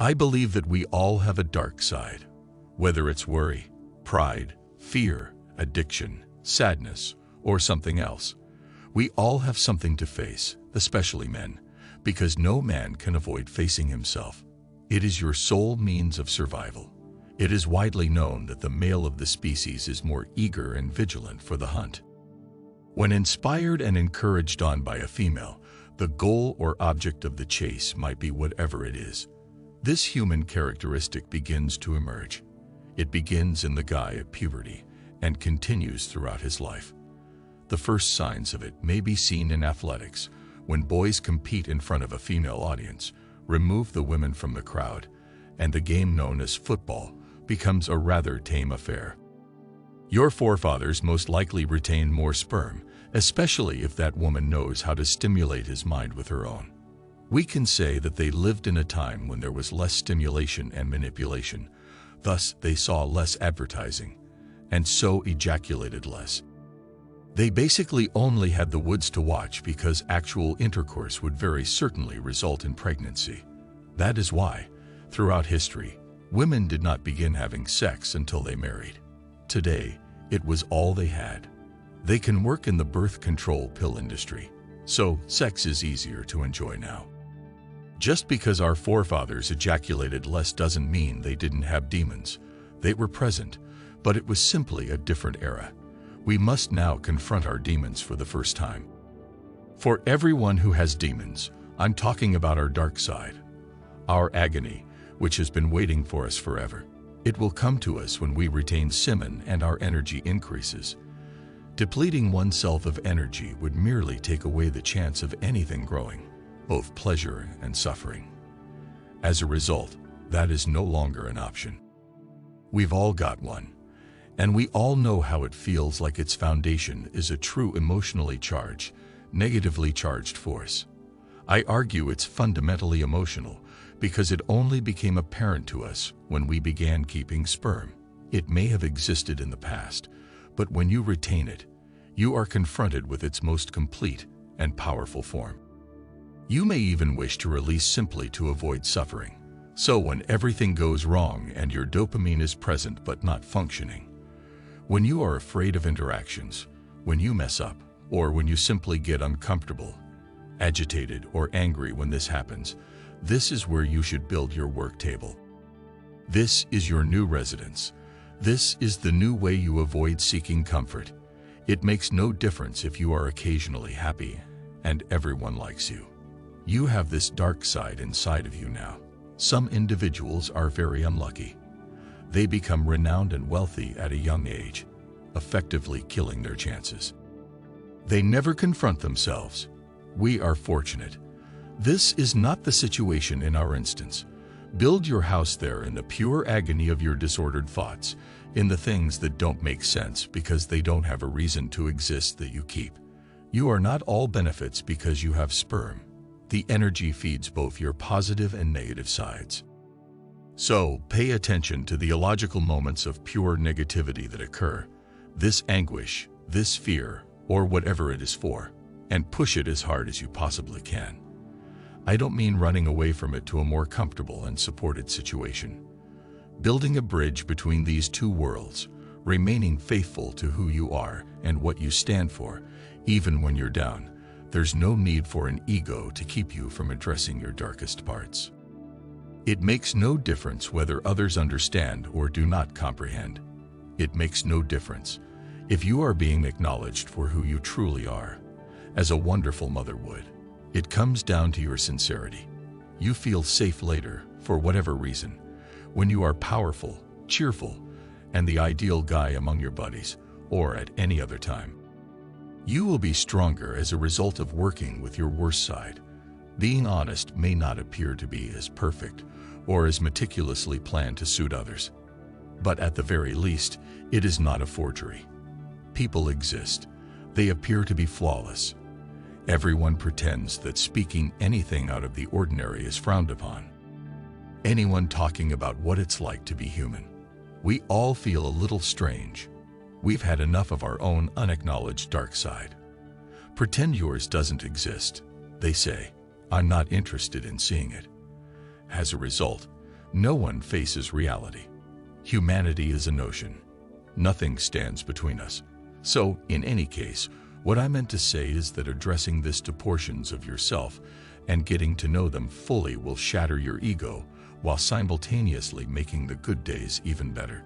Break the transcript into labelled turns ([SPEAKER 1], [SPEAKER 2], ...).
[SPEAKER 1] I believe that we all have a dark side, whether it's worry, pride, fear, addiction, sadness, or something else. We all have something to face, especially men, because no man can avoid facing himself. It is your sole means of survival. It is widely known that the male of the species is more eager and vigilant for the hunt. When inspired and encouraged on by a female, the goal or object of the chase might be whatever it is. This human characteristic begins to emerge. It begins in the guy at puberty and continues throughout his life. The first signs of it may be seen in athletics, when boys compete in front of a female audience, remove the women from the crowd, and the game known as football becomes a rather tame affair. Your forefathers most likely retained more sperm, especially if that woman knows how to stimulate his mind with her own. We can say that they lived in a time when there was less stimulation and manipulation, thus they saw less advertising, and so ejaculated less. They basically only had the woods to watch because actual intercourse would very certainly result in pregnancy. That is why, throughout history, women did not begin having sex until they married. Today, it was all they had. They can work in the birth control pill industry, so sex is easier to enjoy now. Just because our forefathers ejaculated less doesn't mean they didn't have demons. They were present, but it was simply a different era. We must now confront our demons for the first time. For everyone who has demons, I'm talking about our dark side, our agony, which has been waiting for us forever. It will come to us when we retain semen and our energy increases. Depleting oneself of energy would merely take away the chance of anything growing, both pleasure and suffering. As a result, that is no longer an option. We've all got one, and we all know how it feels like its foundation is a true emotionally charged, negatively charged force. I argue it's fundamentally emotional because it only became apparent to us when we began keeping sperm. It may have existed in the past, but when you retain it, you are confronted with its most complete and powerful form. You may even wish to release simply to avoid suffering. So when everything goes wrong and your dopamine is present but not functioning, when you are afraid of interactions, when you mess up, or when you simply get uncomfortable, agitated, or angry when this happens, this is where you should build your work table. This is your new residence. This is the new way you avoid seeking comfort. It makes no difference if you are occasionally happy and everyone likes you. You have this dark side inside of you now. Some individuals are very unlucky. They become renowned and wealthy at a young age, effectively killing their chances. They never confront themselves. We are fortunate. This is not the situation in our instance. Build your house there in the pure agony of your disordered thoughts, in the things that don't make sense because they don't have a reason to exist that you keep. You are not all benefits because you have sperm. The energy feeds both your positive and negative sides. So, pay attention to the illogical moments of pure negativity that occur, this anguish, this fear, or whatever it is for, and push it as hard as you possibly can. I don't mean running away from it to a more comfortable and supported situation. Building a bridge between these two worlds, remaining faithful to who you are and what you stand for, even when you're down. There's no need for an ego to keep you from addressing your darkest parts. It makes no difference whether others understand or do not comprehend. It makes no difference if you are being acknowledged for who you truly are, as a wonderful mother would. It comes down to your sincerity. You feel safe later, for whatever reason, when you are powerful, cheerful, and the ideal guy among your buddies, or at any other time. You will be stronger as a result of working with your worst side. Being honest may not appear to be as perfect or as meticulously planned to suit others, but at the very least, it is not a forgery. People exist. They appear to be flawless. Everyone pretends that speaking anything out of the ordinary is frowned upon. Anyone talking about what it's like to be human. We all feel a little strange. We've had enough of our own unacknowledged dark side. Pretend yours doesn't exist. They say, I'm not interested in seeing it. As a result, No one faces reality. Humanity is a notion. Nothing stands between us. So, in any case, what I meant to say is that addressing this to portions of yourself and getting to know them fully will shatter your ego while simultaneously making the good days even better.